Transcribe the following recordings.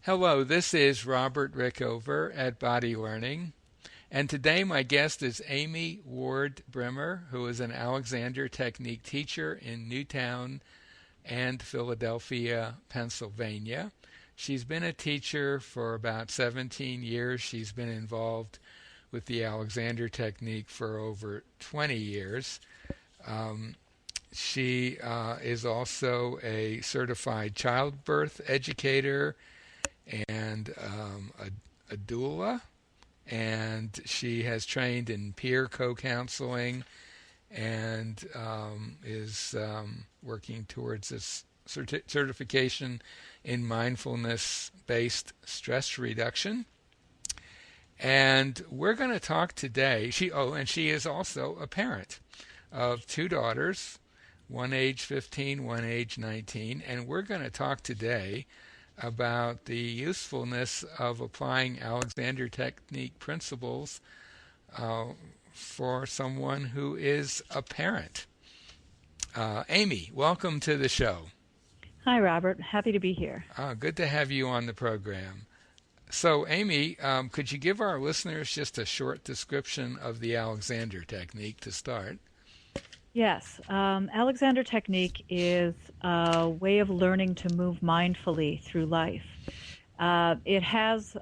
Hello, this is Robert Rickover at Body Learning, and today my guest is Amy Ward Brimmer, who is an Alexander Technique teacher in Newtown and Philadelphia, Pennsylvania. She's been a teacher for about 17 years. She's been involved with the Alexander Technique for over 20 years. Um, she is also a certified childbirth educator and a doula, and she has trained in peer co-counseling and is working towards this certification in mindfulness-based stress reduction. And we're going to talk today. And she is also a parent of two daughters, one age 15, one age 19, and we're going to talk today about the usefulness of applying Alexander Technique principles uh, for someone who is a parent. Amy, welcome to the show. Hi, Robert. Happy to be here. Good to have you on the program. So, Amy, could you give our listeners just a short description of the Alexander Technique to start? Yes, Alexander Technique is a way of learning to move mindfully through life. It has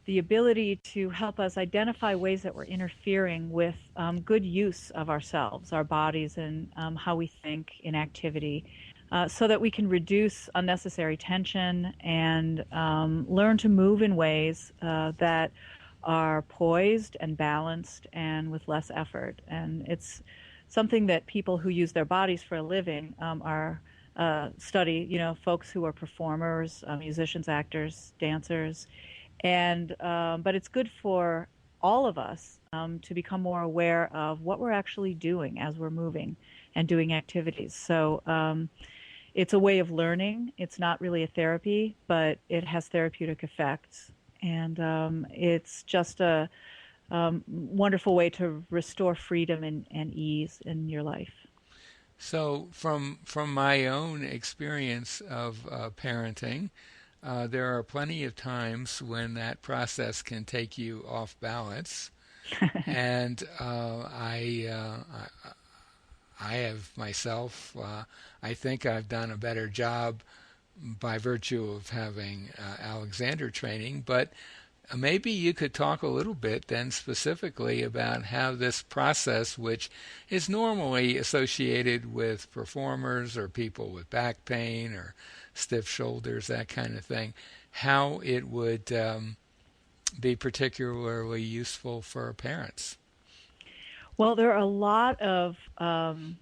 the ability to help us identify ways that we're interfering with good use of ourselves, our bodies, and how we think in activity, so that we can reduce unnecessary tension and learn to move in ways that are poised and balanced and with less effort. And it's something that people who use their bodies for a living are study, folks who are performers, musicians, actors, dancers. And but it's good for all of us to become more aware of what we're actually doing as we're moving and doing activities. So it's a way of learning. It's not really a therapy, but it has therapeutic effects. And it's just a wonderful way to restore freedom and ease in your life. So, from my own experience of parenting, there are plenty of times when that process can take you off balance, and I have myself. I think I've done a better job by virtue of having Alexander training, but maybe you could talk a little bit then specifically about how this process, which is normally associated with performers or people with back pain or stiff shoulders, that kind of thing, how it would be particularly useful for parents. Well, there are a lot of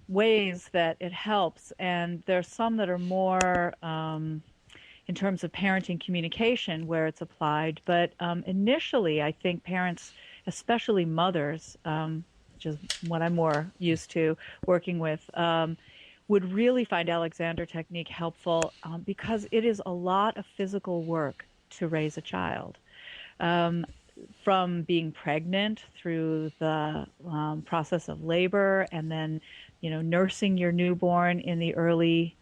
ways that it helps, and there's some that are more in terms of parenting communication where it's applied. But initially, I think parents, especially mothers, which is what I'm more used to working with, would really find Alexander Technique helpful because it is a lot of physical work to raise a child. From being pregnant through the process of labor and then, nursing your newborn in the early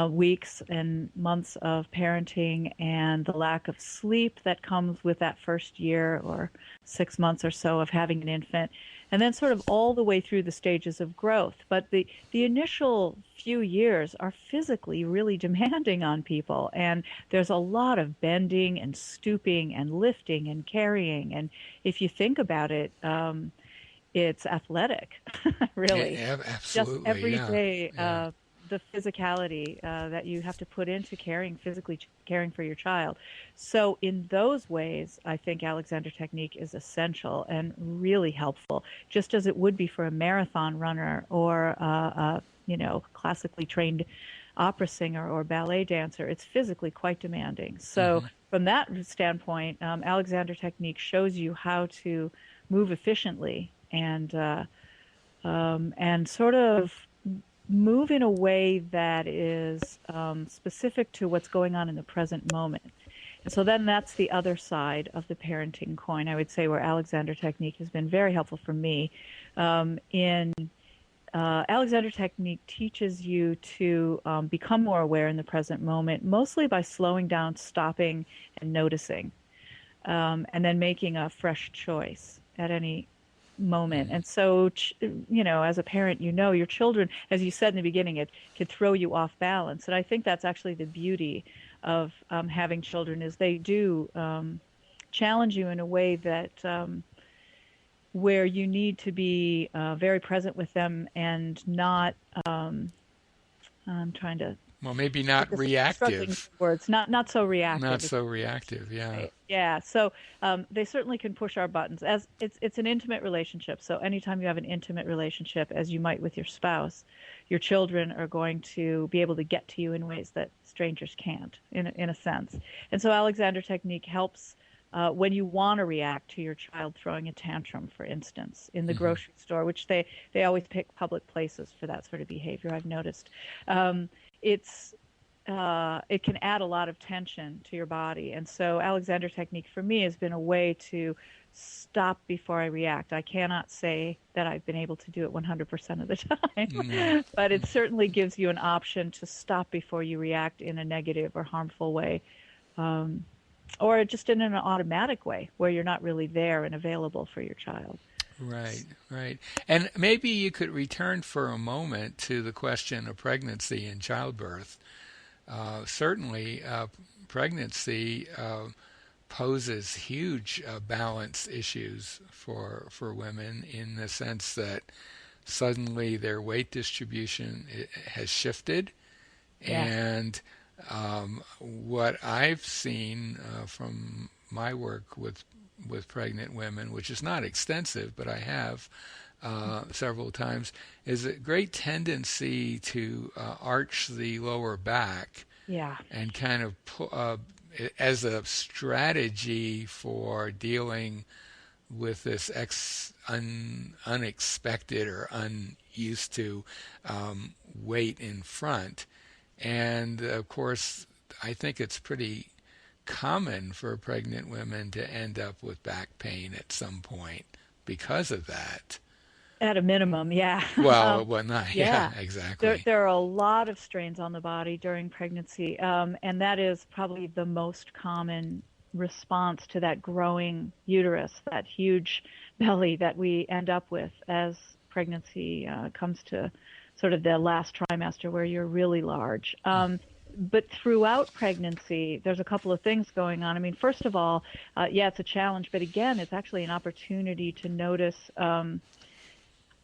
weeks and months of parenting and the lack of sleep that comes with that first year or 6 months or so of having an infant, and then sort of all the way through the stages of growth. But the initial few years are physically really demanding on people, and there's a lot of bending and stooping and lifting and carrying. And if you think about it, it's athletic, really. Yeah, Just absolutely. every Yeah. day. Yeah. The physicality that you have to put into physically caring for your child. So in those ways, I think Alexander Technique is essential and really helpful, just as it would be for a marathon runner or classically trained opera singer or ballet dancer. It's physically quite demanding. So Hmm. from that standpoint, Alexander Technique shows you how to move efficiently and sort of move in a way that is specific to what's going on in the present moment. And so then that's the other side of the parenting coin, I would say, where Alexander Technique has been very helpful for me in Alexander Technique teaches you to become more aware in the present moment, mostly by slowing down, stopping, and noticing, and then making a fresh choice at any moment. Mm-hmm. And so, as a parent, your children, as you said in the beginning, it could throw you off balance. And I think that's actually the beauty of having children is they do challenge you in a way that where you need to be very present with them and not. I'm trying to Well, maybe with not this struggling reactive. words, not so Not reactive. so reactive, yeah. Right. Yeah. So they certainly can push our buttons. As it's an intimate relationship. So anytime you have an intimate relationship, as you might with your spouse, your children are going to be able to get to you in ways that strangers can't, in a sense. And so Alexander Technique helps when you want to react to your child throwing a tantrum, for instance, in the Mm-hmm. grocery store, which they always pick public places for that sort of behavior. I've noticed. It's it can add a lot of tension to your body. And so Alexander Technique for me has been a way to stop before I react. I cannot say that I've been able to do it 100% of the No. time, but it certainly gives you an option to stop before you react in a negative or harmful way, um, or just in an automatic way where you're not really there and available for your child. Right, right. And maybe you could return for a moment to the question of pregnancy and childbirth. Certainly, pregnancy poses huge balance issues for women in the sense that suddenly their weight distribution has shifted, Yes. and what I've seen from my work with pregnant women, which is not extensive, but I have several times, is a great tendency to arch the lower back Yeah. and kind of as a strategy for dealing with this unexpected or unused to weight in front. And of course, I think it's pretty common for pregnant women to end up with back pain at some point because of that. At a minimum, yeah. Well, well, not, yeah, Yeah. There, exactly. there are a lot of strains on the body during pregnancy, and that is probably the most common response to that growing uterus, that huge belly that we end up with as pregnancy comes to sort of the last trimester where you're really large. But throughout pregnancy, there's a couple of things going on. I mean, first of all, yeah, it's a challenge, but again, it's actually an opportunity to notice.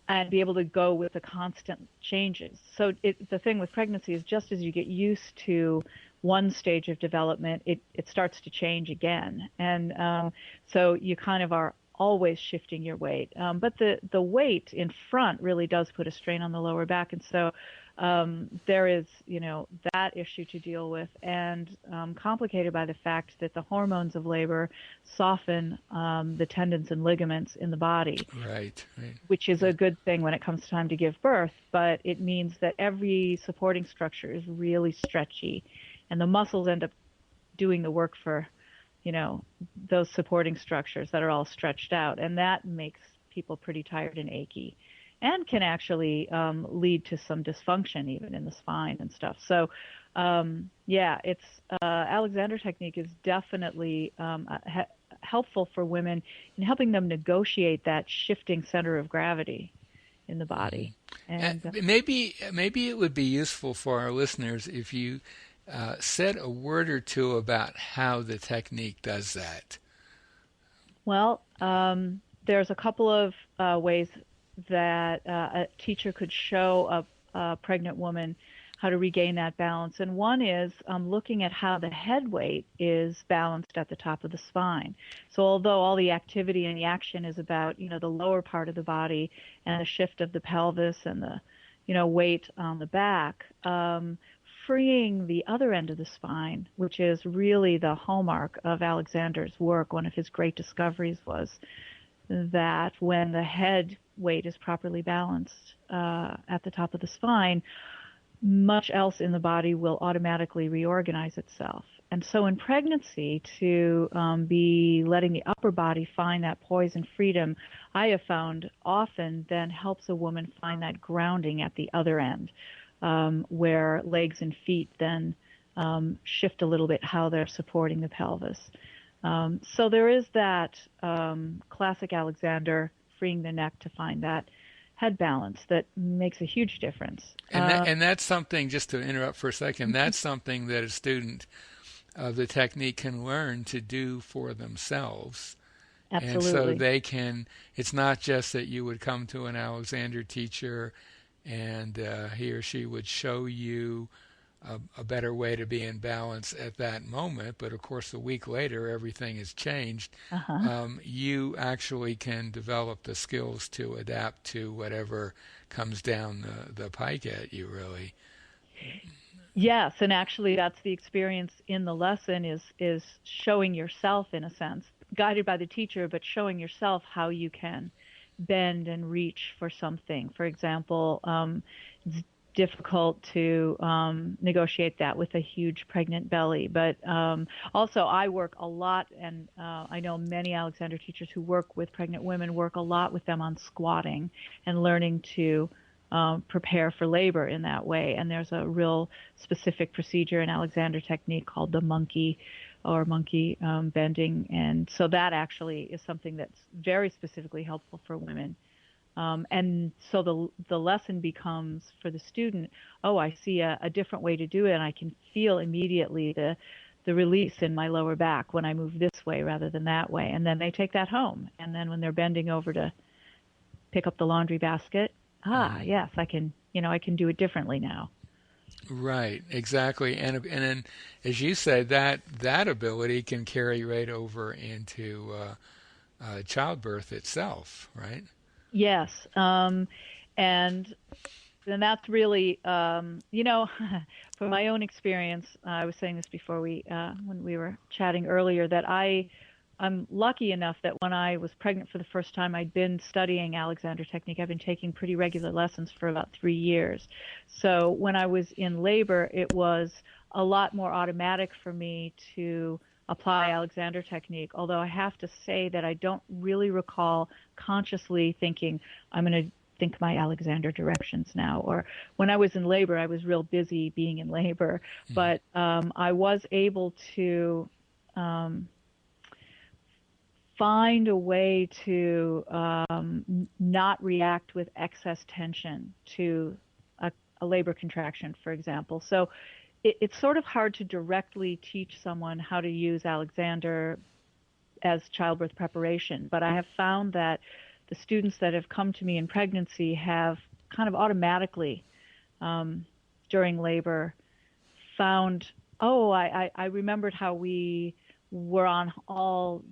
And be able to go with the constant changes. So the thing with pregnancy is just as you get used to one stage of development, it starts to change again. And so you kind of are always shifting your weight. But the weight in front really does put a strain on the lower back. And so there is, that issue to deal with, and complicated by the fact that the hormones of labor soften the tendons and ligaments in the body, Right, right. which is Yeah. a good thing when it comes time to give birth, but it means that every supporting structure is really stretchy, and the muscles end up doing the work for, those supporting structures that are all stretched out, and that makes people pretty tired and achy, and can actually lead to some dysfunction even in the spine and stuff. So, yeah, it's Alexander Technique is definitely helpful for women in helping them negotiate that shifting center of gravity in the body. And Maybe it would be useful for our listeners if you said a word or two about how the technique does that. well, there's a couple of ways that a teacher could show a pregnant woman how to regain that balance. And one is looking at how the head weight is balanced at the top of the spine. So although all the activity and the action is about, the lower part of the body and the shift of the pelvis and the, weight on the back, freeing the other end of the spine, which is really the hallmark of Alexander's work. One of his great discoveries was that when the head weight is properly balanced at the top of the spine, much else in the body will automatically reorganize itself. And so in pregnancy, to be letting the upper body find that poise and freedom, I have found often then helps a woman find that grounding at the other end, where legs and feet then shift a little bit how they're supporting the pelvis. So there is that classic Alexander freeing the neck to find that head balance that makes a huge difference. And that's something, just to interrupt for a second, that's something that a student of the technique can learn to do for themselves. And so Absolutely. they can, it's not just that you would come to an Alexander teacher and he or she would show you a better way to be in balance at that moment, but of course a week later everything has changed. Uh-huh. You actually can develop the skills to adapt to whatever comes down the pike at you, really. Yes, and actually that's the experience in the lesson is showing yourself in a sense, guided by the teacher, but showing yourself how you can bend and reach for something. For example, it's difficult to negotiate that with a huge pregnant belly. But also, I work a lot, and I know many Alexander teachers who work with pregnant women work a lot with them on squatting and learning to prepare for labor in that way. And there's a real specific procedure in Alexander technique called the monkey or monkey bending. And so that actually is something that's very specifically helpful for women. And so the lesson becomes for the student, oh, I see a different way to do it, and I can feel immediately the release in my lower back when I move this way rather than that way. And then they take that home. And then when they're bending over to pick up the laundry basket, Hmm. yes, I can do it differently now. Right, exactly. And then, as you say, that ability can carry right over into childbirth itself, right? Yes. And then that's really, from my own experience, I was saying this before when we were chatting earlier, that I'm lucky enough that when I was pregnant for the first time, I'd been studying Alexander Technique. I've been taking pretty regular lessons for about 3 years. So when I was in labor, it was a lot more automatic for me to apply Alexander Technique, although I have to say that I don't really recall consciously thinking, I'm going to think my Alexander directions now. Or when I was in labor, I was real busy being in labor, Mm. but I was able to um, find a way to not react with excess tension to a labor contraction, for example. So it's sort of hard to directly teach someone how to use Alexander as childbirth preparation, but I have found that the students that have come to me in pregnancy have kind of automatically um, during labor found, oh, I remembered how we were on all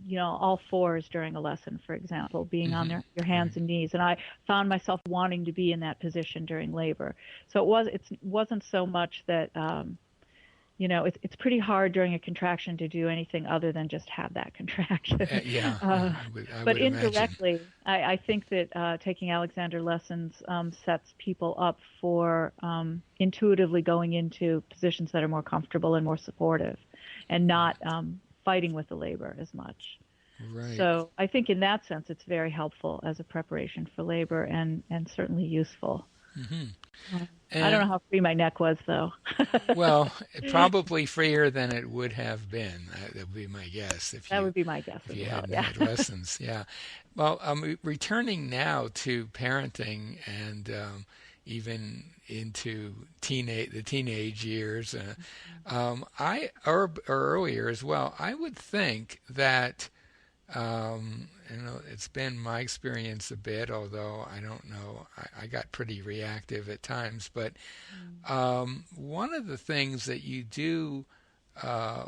fours during a lesson, for example, being on Hmm. your Right. hands and knees. And I found myself wanting to be in that position during labor. So it wasn't so much that, it's pretty hard during a contraction to do anything other than just have that contraction. Yeah, Uh, I but would imagine. indirectly, I think that taking Alexander lessons sets people up for intuitively going into positions that are more comfortable and more supportive and not fighting with the labor as much. Right. So I think in that sense, it's very helpful as a preparation for labor and certainly useful. Hmm. I don't know And how free my neck was, though. well, probably freer than it would have been. That would be my guess That would be my guess if as you well. hadn't Yeah. had lessons. Yeah. Well, returning now to parenting and even into the teenage years, I or earlier as well. I would think that it's been my experience a bit, although I don't know. I got pretty reactive at times, but Mm. one of the things that you do uh,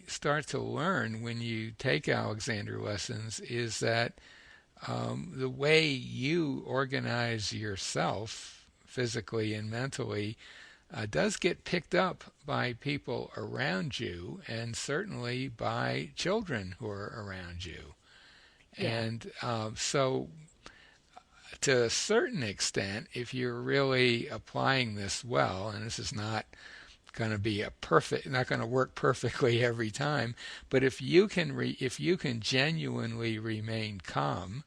start to learn when you take Alexander lessons is that the way you organize yourself physically and mentally does get picked up by people around you and certainly by children who are around you. Yes. And so to a certain extent, if you're really applying this well, and this is not going to be not going to work perfectly every time, but if you can genuinely remain calm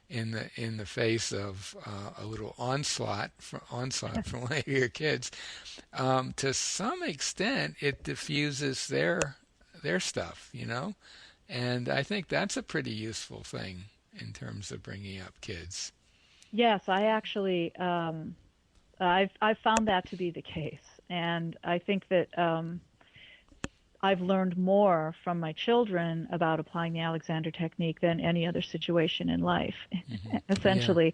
in the face of a little onslaught from one of your kids, to some extent it diffuses their stuff, and I think that's a pretty useful thing in terms of bringing up kids. Yes, I actually I've found that to be the case, and I think that I've learned more from my children about applying the Alexander technique than any other situation in life, Yeah. essentially,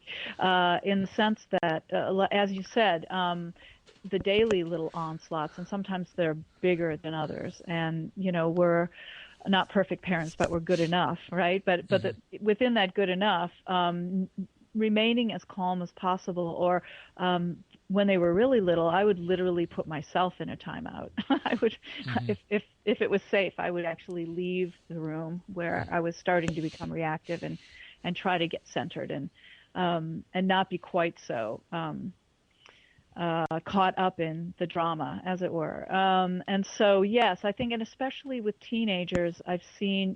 in the sense that, as you said, the daily little onslaughts, and sometimes they're bigger than others, and we're not perfect parents, but we're good enough, right? But within that good enough, remaining as calm as possible, or when they were really little, I would literally put myself in a timeout. I would, if it was safe, I would actually leave the room where I was starting to become reactive and try to get centered and not be quite so caught up in the drama, as it were. And so, yes, I think, and especially with teenagers, I've seen,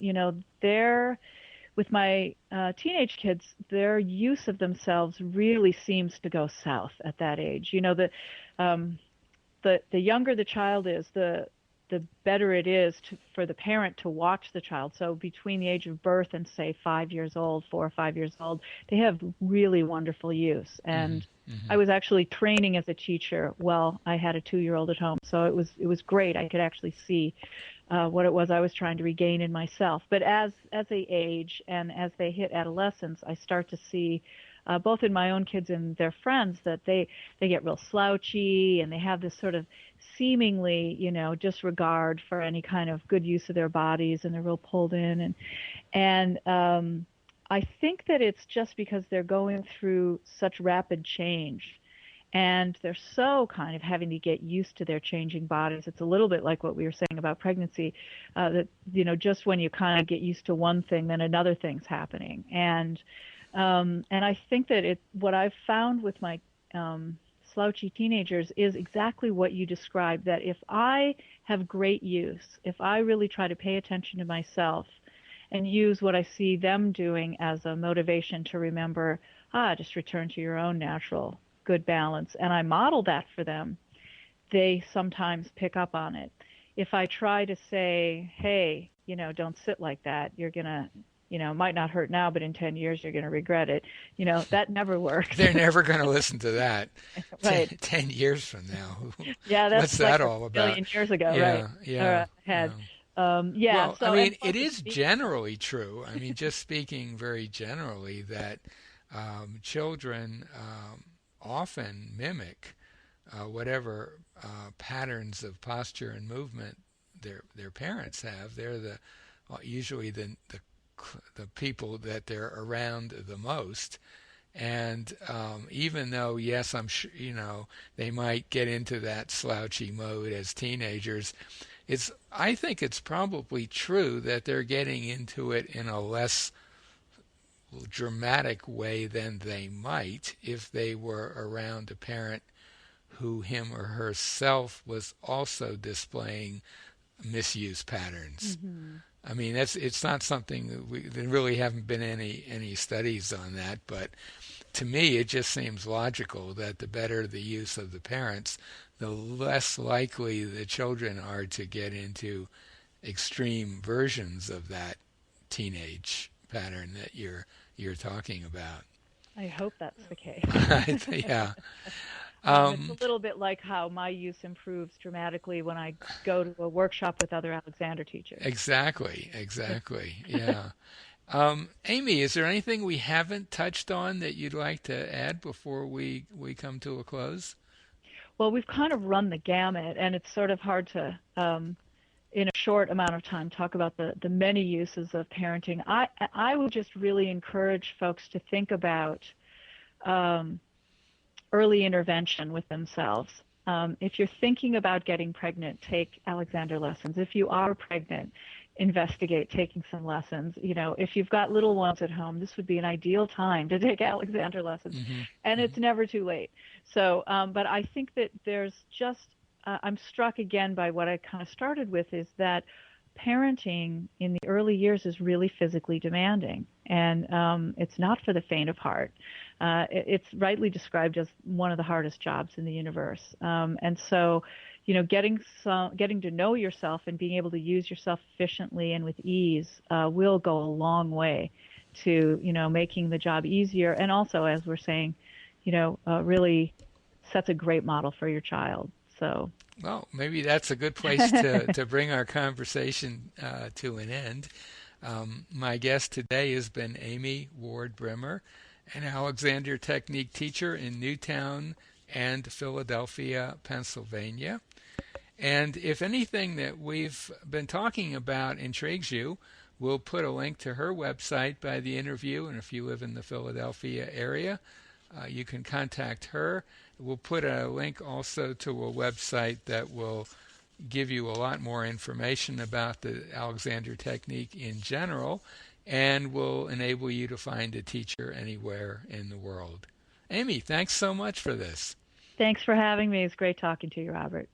with my teenage kids, their use of themselves really seems to go south at that age. The younger the child is, the better it is for the parent to watch the child. So between the age of birth and say 5 years old, 4 or 5 years old, they have really wonderful use. And I was actually training as a teacher while I had a 2-year-old at home. So it was great. I could actually see what it was I was trying to regain in myself. But as they age and as they hit adolescence, I start to see both in my own kids and their friends that they get real slouchy, and they have this sort of seemingly, disregard for any kind of good use of their bodies, and they're real pulled in. And I think that it's just because they're going through such rapid change, and they're so kind of having to get used to their changing bodies. It's a little bit like what we were saying about pregnancy, that, just when you kind of get used to one thing, then another thing's happening. And I think that what I've found with my slouchy teenagers is exactly what you described, that if I have great use, if I really try to pay attention to myself and use what I see them doing as a motivation to remember, just return to your own natural good balance, and I model that for them, they sometimes pick up on it. If I try to say, hey, don't sit like that, you're going to, it might not hurt now, but in 10 years you're going to regret it. That never works. They're never going to listen to that. Right. 10 years from now. Yeah, that's what's like that all a about? billion years ago, Yeah, right? yeah. Or ahead. Well, So, I mean, it is generally true. I mean, just speaking very generally, that children often mimic whatever patterns of posture and movement their parents have. They're usually the people that they're around the most. And even though, yes, I'm sure, they might get into that slouchy mode as teenagers, I think it's probably true that they're getting into it in a less dramatic way than they might if they were around a parent who, him or herself, was also displaying misuse patterns. I mean, it's not something that there really haven't been any studies on that, but to me it just seems logical that the better the use of the parents, the less likely the children are to get into extreme versions of that teenage pattern that you're talking about. I hope that's the case. Yeah. It's a little bit like how my use improves dramatically when I go to a workshop with other Alexander teachers. Exactly. Yeah. Amy, is there anything we haven't touched on that you'd like to add before we come to a close? Well, we've kind of run the gamut, and it's sort of hard to, in a short amount of time, talk about the many uses of parenting. I would just really encourage folks to think about early intervention with themselves. If you're thinking about getting pregnant, take Alexander lessons. If you are pregnant, investigate taking some lessons. If you've got little ones at home, this would be an ideal time to take Alexander lessons, Mm-hmm. and Mm-hmm. it's never too late. So, but I think that there's just, I'm struck again by what I kind of started with, is that parenting in the early years is really physically demanding, and it's not for the faint of heart. It's rightly described as one of the hardest jobs in the universe. And so, getting to know yourself and being able to use yourself efficiently and with ease will go a long way to, making the job easier. And also, as we're saying, really sets a great model for your child. So. Well, maybe that's a good place to bring our conversation to an end. My guest today has been Amy Ward Brimmer, an Alexander Technique teacher in Newtown and Philadelphia, Pennsylvania. And if anything that we've been talking about intrigues you, we'll put a link to her website by the interview. And if you live in the Philadelphia area, you can contact her. We'll put a link also to a website that will give you a lot more information about the Alexander Technique in general and will enable you to find a teacher anywhere in the world. Amy, thanks so much for this. Thanks for having me. It's great talking to you, Robert.